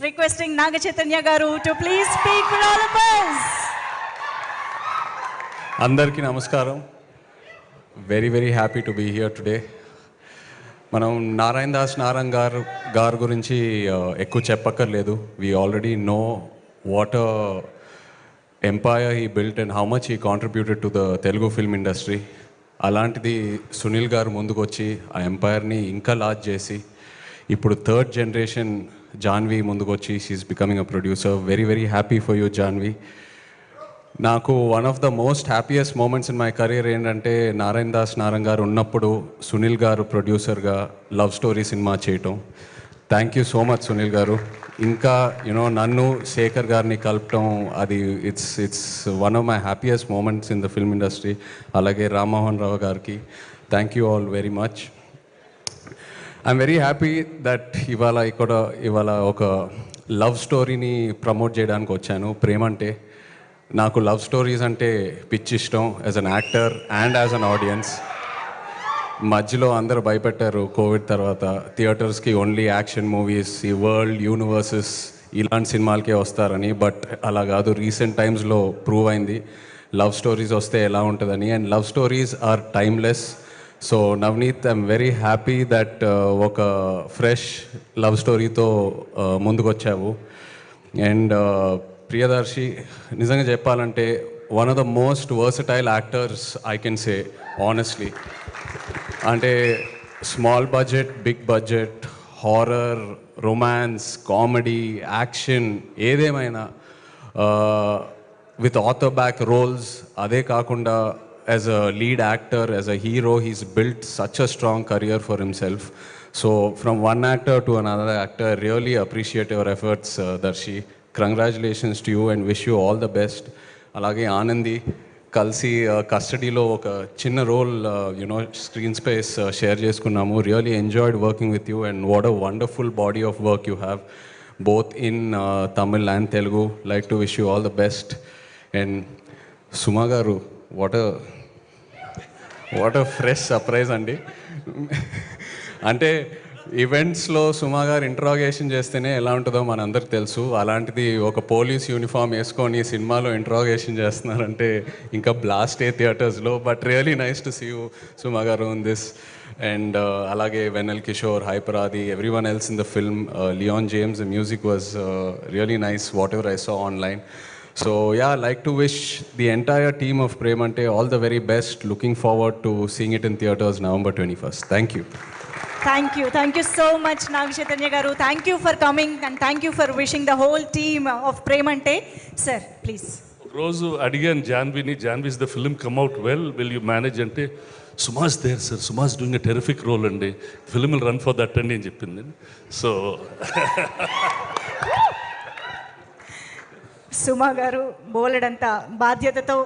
requesting Naga Chaitanya garu to please speak for all of us. అందరికీ నమస్కారం. Very happy to be here today. మనం నారాయణ దాస్ గారు గురించి ఎక్కువ చెప్పక్కర్లేదు. We already know what empire he built and how much he contributed to the Telugu film industry. అలాంటిది సునీల్ గారు ముందుకు వచ్చి ఆ ఎంపైర్ని ఇంకా లార్జ్ చేసి ఇప్పుడు థర్డ్ జనరేషన్ జాన్వి ముందుకు వచ్చి she's becoming a producer. Very happy for you Janhvi. నాకు one of the most happiest moments in my career ఏంటంటే నారాయణ దాస్ గారు ఉన్నప్పుడు సునీల్ గారు ప్రొడ్యూసర్గా లవ్ స్టోరీ సినిమా చేయటం. Thank you so much Sunil garu. ఇంకా నన్ను శేఖర్ గారిని కలపటం, అది it's one of my happiest moments in the film industry. అలాగే రామ్మోహన్ రావు గారికి thank you all very much. I'm very happy that ఇవాళ ఒక లవ్ స్టోరీని ప్రమోట్ చేయడానికి వచ్చాను. ప్రేమంటే నాకు లవ్ స్టోరీస్ అంటే పిచ్చి ఇష్టం as an actor and as an audience. మధ్యలో అందరూ భయపెట్టారు కోవిడ్ తర్వాత థియేటర్స్కి ఓన్లీ యాక్షన్ మూవీస్, ఈ వరల్డ్ యూనివర్సెస్ ఇలాంటి సినిమాలకే వస్తారని. బట్ అలా కాదు, రీసెంట్ టైమ్స్లో ప్రూవ్ అయింది లవ్ స్టోరీస్ వస్తే ఎలా ఉంటుందని. And love stories are timeless. So Navaneeth, I'm very happy that ఒక ఫ్రెష్ లవ్ స్టోరీతో ముందుకొచ్చావు. అండ్ ప్రియదర్శి, నిజంగా చెప్పాలంటే one of the most versatile actors I can say honestly. అంటే small budget, big budget, horror, romance, comedy, action ఏదేమైనా with other back roles. అదే కాకుండా as a lead actor, as a hero, he's built such a strong career for himself. So from one actor to another actor, really appreciate your efforts Darshi. Congratulations to you and wish you all the best. అలాగే ఆనంది, కలిసి కస్టడీలో ఒక చిన్న role screen space share చేసుకున్నాము. Really enjoyed working with you and what a wonderful body of work you have both in Tamil and Telugu. Like to wish you all the best. And Suma garu, what a fresh surprise అండి. అంటే ఈవెంట్స్లో సుమా గారు interrogation చేస్తేనే ఎలా ఉంటుందో మనందరికి తెలుసు. అలాంటిది ఒక పోలీస్ యూనిఫామ్ వేసుకొని సినిమాలో ఇంట్రాగేషన్ చేస్తున్నారంటే ఇంకా బ్లాస్ట్ ఏ థియేటర్స్లో. But really nice to see you Suma garu in this. And అలాగే Vennela Kishore, Hyper Aadi, everyone else in the film, Leon James, the music was really nice whatever I saw online. So yeah, I'd like to wish the entire team of Premante all the very best. Looking forward to seeing it in theaters November 21st. Thank you. Thank you so much, Naga Chaitanya garu. Thank you for coming and thank you for wishing the whole team of Premante. Sir, please. రోజు అడిగాను జాన్విని, Janhvi's the film come out well, will you manage అంటే Suma's there sir, Suma's doing a terrific role అండి, film will run for that అండి అని చెప్పింది. So సుమా గారు బోలెడంత బాధ్యతతో